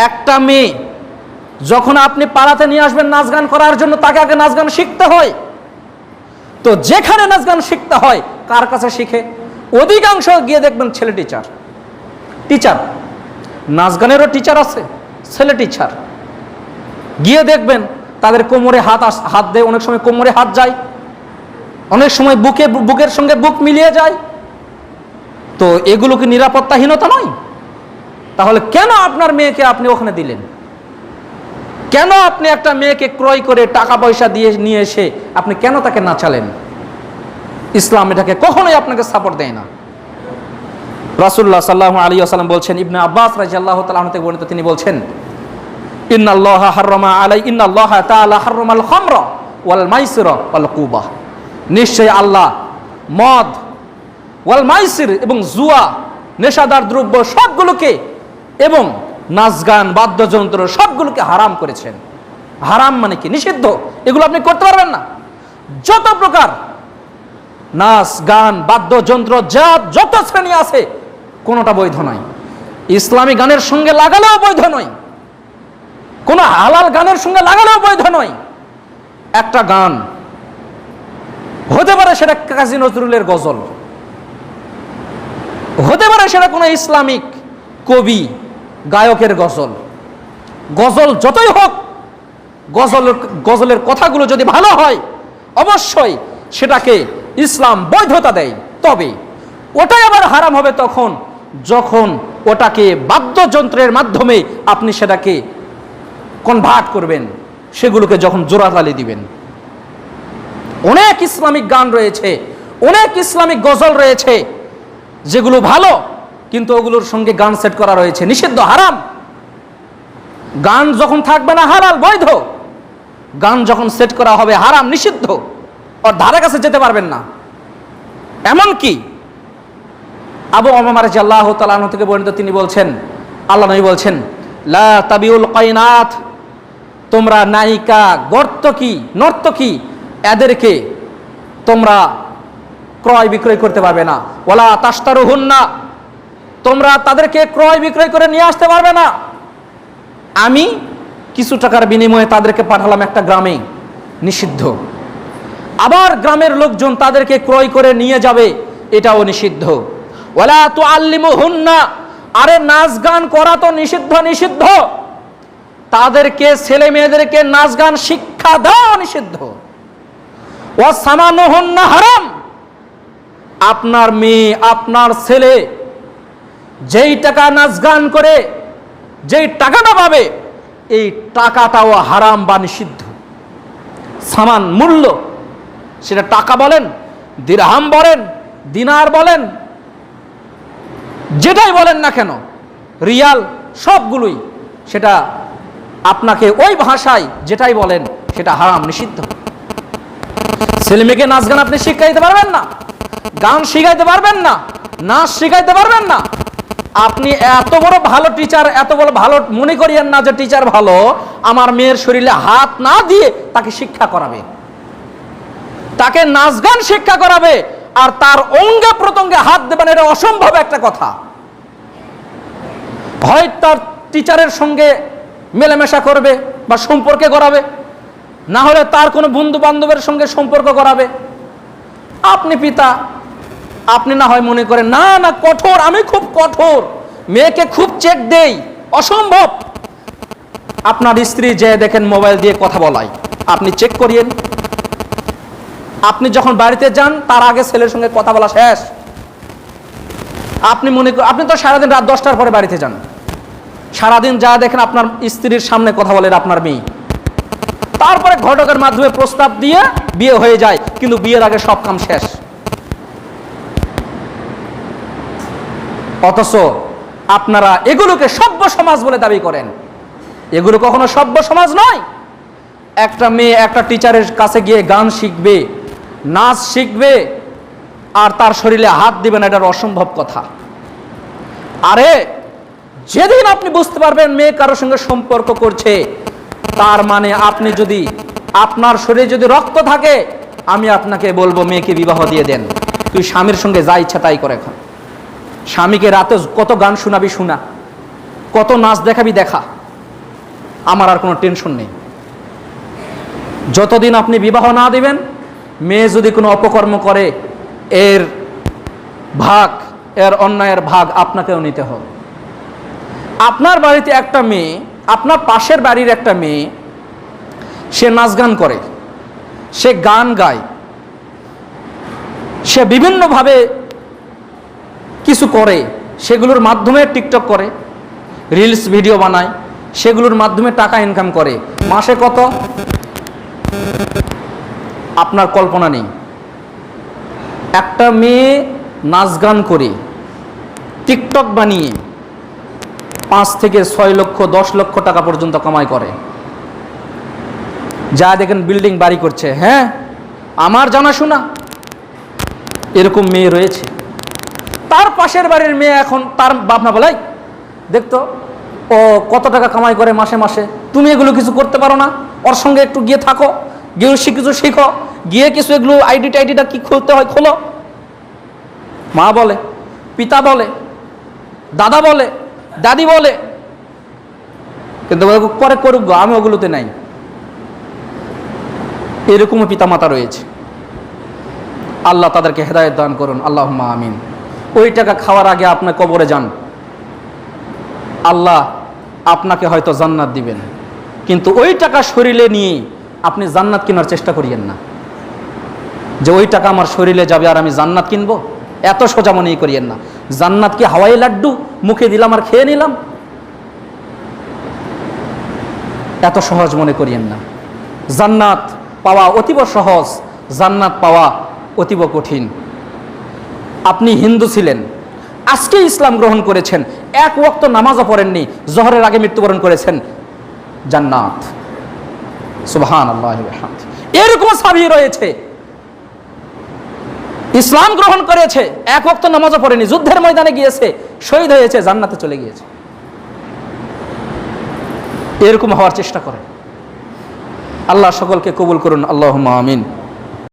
একটা মেয়ে যখন আপনি পাড়াতে নিয়ে আসবেন নাচ গান করার জন্য, তাকে আগে নাচ গান শিখতে হয়। তো যেখানে নাচ গান শিখতে হয় কার কাছে শিখে? অধিকাংশ গিয়ে দেখবেন ছেলে টিচার। নাচ গানেরও টিচার আছে, ছেলে টিচার। গিয়ে দেখবেন তাদের কোমরে হাত দেয়, অনেক সময় কোমরে হাত যায়, অনেক সময় বুকের সঙ্গে বুক মিলিয়ে যায়। তো এগুলো কি নিরাপত্তাহীনতা নয়? তাহলে কেন আপনার মেয়েকে আপনি ওখানে দিলেন? কেন আপনি একটা মেয়েকে ক্রয় করে টাকা পয়সা দিয়ে নিয়ে এসে আপনি কেন তাকে নাচালেন? ইসলাম এটাকে কখনোই আপনাকে সাপোর্ট দেয় না। রাসূলুল্লাহ সাল্লাল্লাহু আলাইহি ওয়াসাল্লাম বলছেন, ইবনে আব্বাস রাদিয়াল্লাহু তাআলা আনহু থেকে বর্ণিত, তিনি বলছেন, ইন্নাল্লাহা তাআলা হাররামাল খামরা ওয়াল মাইসিরা ওয়াল কুবা। নিশ্চয়ই আল্লাহ মদ, ওয়াল মাইসির এবং জুয়া, নেশাদার দ্রব্য সবগুলোকে, এবং নাচ গান বাদ্যযন্ত্র সবগুলোকে হারাম করেছেন। হারাম মানে কি? নিষিদ্ধ। এগুলো আপনি করতে পারবেন না। যত প্রকার নাচ গান বাদ্যযন্ত্র যত শ্রেণী আছে কোনোটা বৈধ নয়। ইসলামী গানের সঙ্গে লাগালেও বৈধ নয়, কোন হালাল গানের সঙ্গে লাগালেও বৈধ নয়। একটা গান হতে পারে সেটা কাজী নজরুলের গজল, হতে পারে সেটা কোনো ইসলামিক কবি গায়কের গজল। গজল যতই হোক, গজলের কথাগুলো যদি ভালো হয় অবশ্যই সেটাকে ইসলাম বৈধতা দেয়। তবে ওটাই আবার হারাম হবে তখন যখন ওটাকে বাদ্যযন্ত্রের মাধ্যমে আপনি সেটাকে কনভার্ট করবেন, সেগুলোকে যখন জোড়াতালি দিবেন। অনেক ইসলামিক গান রয়েছে, অনেক ইসলামিক গজল রয়েছে যেগুলো ভালো, কিন্তু ওগুলোর সঙ্গে গান সেট করা রয়েছে, নিষিদ্ধ, হারাম। গান যখন থাকবে না হালাল বৈধ, গান যখন সেট করা হবে হারাম নিষিদ্ধ, ওর ধারে কাছে যেতে পারবেন না। এমনকি আবু উমামা রাদিয়াল্লাহু তাআলা আনহু থেকে বর্ণিত, তিনি বলছেন, আল্লাহ নবী বলছেন, লা তাবিউল কায়নাত, তোমরা নায়িকা নর্তকী এদেরকে তোমরা ক্রয় বিক্রয় করতে পারবে না। ওয়ালা তাশতারুহুন্না, তোমরা তাদেরকে ক্রয় বিক্রয় করে নিয়ে আসতে পারবে না। আমি কিছু টাকার বিনিময়ে তাদেরকে পাঠালাম একটা গ্রামে, নিষিদ্ধ। আবার গ্রামের লোকজন তাদেরকে ক্রয় করে নিয়ে যাবে, এটাও নিষিদ্ধ। ওয়ালা তুআল্লিমুহুন্না, আরে নাচ গান করা তো নিষিদ্ধ, তাদেরকে ছেলে মেয়েদেরকে নাচ গান শিক্ষা দেওয়া নিষিদ্ধ। ওয়া সামানুহুন্না হারাম, আপনার মেয়ে আপনার ছেলে যেই টাকা নাচ গান করে যেই টাকাটা পাবে, এই টাকাটাও হারাম বা নিষিদ্ধ। সামান মূল্য, সেটা টাকা বলেন, দিরহাম বলেন, দিনার বলেন, যেটাই বলেন না কেন, রিয়াল, সবগুলোই, সেটা আপনাকে ওই ভাষায় যেটাই বলেন সেটা হারাম, নিষিদ্ধ। ছেলেমেয়েকে নাচ গান আপনি শিখাইতে পারবেন না, গান শিখাইতে পারবেন না, নাচ শিখাইতে পারবেন না। আপনি এত বড় ভালো টিচার, এত বড় ভালো মনে করিয়েন না যে টিচার ভালো, আমার মেয়ের শরীরে হাত না দিয়ে তাকে শিক্ষা করাবে, তাকে নাচ গান শিক্ষা করাবে, আর তার অঙ্গে প্রত্যঙ্গে হাত দেবেন, এটা অসম্ভব একটা কথা। হয় তার টিচারের সঙ্গে মেলামেশা করবে বা সম্পর্কে করাবে, না হলে তার কোনো বন্ধু বান্ধবের সঙ্গে সম্পর্ক করাবে। আপনি পিতা, আপনি না হয় মনে করেন না কঠোর, আমি খুব কঠোর, মেয়েকে খুব চেক দেই, অসম্ভব। আপনার স্ত্রী যে দেখেন মোবাইল দিয়ে কথা বলায়, আপনি চেক করিয়েন। আপনি যখন বাড়িতে যান তার আগে ছেলের সঙ্গে কথা বলা শেষ। আপনি তো সারাদিন রাত 10টার পরে বাড়িতে যান, সারাদিন যা দেখেন আপনার স্ত্রীর সামনে কথা বলেন আপনার মেয়ে, তারপরে ঘটকের মাধ্যমে প্রস্তাব দিয়ে বিয়ে হয়ে যায়, কিন্তু বিয়ের আগে সব কাম শেষ। অথচ আপনারা এগুলোকে সভ্য সমাজ বলে দাবি করেন, এগুলো কখনো সভ্য সমাজ নয়। একটা মেয়ে একটা টিচারের কাছে গিয়ে গান শিখবে, নাচ শিখবে, আর তার শরীরে হাত দিবেন, এটার অসম্ভব কথা। আরে যেদিন আপনি বুঝতে পারবেন মেয়ে কারোর সঙ্গে সম্পর্ক করছে, তার মানে আপনি যদি, আপনার শরীরে যদি রক্ত থাকে, আমি আপনাকে বলবো মেয়েকে বিবাহ দিয়ে দেন। তুই স্বামীর সঙ্গে যা ইচ্ছা তাই করে। এখন স্বামীকে রাতে কত গান শোনাবি শোনা, কত নাচ দেখাবি দেখা, আমার আর কোনো টেনশন নেই। যতদিন আপনি বিবাহ না দিবেন, মেয়ে যদি কোনো অপকর্ম করে এর ভাগ, এর অন্যায়ের ভাগ আপনাকেও নিতে হবে। আপনার বাড়িতে একটা মেয়ে, আপনার পাশের বাড়ির একটা মেয়ে, সে নাচ গান করে, সে গান গায়, সে বিভিন্নভাবে কিছু করে, সেগুলোর মাধ্যমে টিকটক করে, রিলস ভিডিও বানায়, সেগুলোর মাধ্যমে টাকা ইনকাম করে। মাসে কত আপনার কল্পনা নেই। একটা মেয়ে নাচ গান করে, টিকটক বানিয়ে 5 থেকে 6 লক্ষ 10 লক্ষ টাকা পর্যন্ত কামাই করে। যা দেখেন বিল্ডিং বাড়ি করছে, হ্যাঁ আমার জানাশোনা এরকম মেয়ে রয়েছে। তার পাশের বাড়ির মেয়ে এখন তার বাপ মা বলে, দেখতো ও কত টাকা কামাই করে মাসে মাসে, তুমি এগুলো কিছু করতে পারো না? ওর সঙ্গে একটু গিয়ে থাকো, গিয়ে কিছু শিখো, গিয়ে কিছু এগুলো আইডিটা কি খুলতে হয় খোলো। মা বলে, পিতা বলে, দাদা বলে, দাদি বলে, কিন্তু পরে করুক গো, আমি ওগুলোতে নাই। এরকমও পিতামাতা রয়েছে। আল্লাহ তাদেরকে হেদায়েত দান করুন, আল্লাহুম্মা আমিন। ওই টাকা খাওয়ার আগে আপনি কবরে যান, আল্লাহ আপনাকে হয়তো জান্নাত দিবেন, কিন্তু ওই টাকা শরীরে নিয়ে আপনি জান্নাত কেনার চেষ্টা করিয়েন না, যে ওই টাকা আমার শরীরে যাবে আর আমি জান্নাত কিনবো। এত সোজা মনেই করিয়েন না। জান্নাত কি হাওয়াই লাড্ডু মুখে দিলাম আর খেয়ে নিলাম? এত সহজ মনে করিয়েন না। জান্নাত পাওয়া অতীব সহজ, জান্নাত পাওয়া অতীব কঠিন। আপনি হিন্দু ছিলেন, আজকে ইসলাম গ্রহণ করেছেন, এক ওয়াক্ত নামাজও পড়েননি, জোহরের আগে মৃত্যুবরণ করেছেন, জান্নাত। সুবহানাল্লাহি ওয়া বিহামদিহি। এরকম সাহাবী রয়েছে, ইসলাম গ্রহণ করেছে, এক ওয়াক্ত নামাজও পড়েনি, যুদ্ধের ময়দানে গিয়েছে, শহীদ হয়েছে, জান্নাতে চলে গিয়েছে। এরকম হওয়ার চেষ্টা করেন। আল্লাহ সকলকে কবুল করুন, আল্লাহুম্মা আমিন।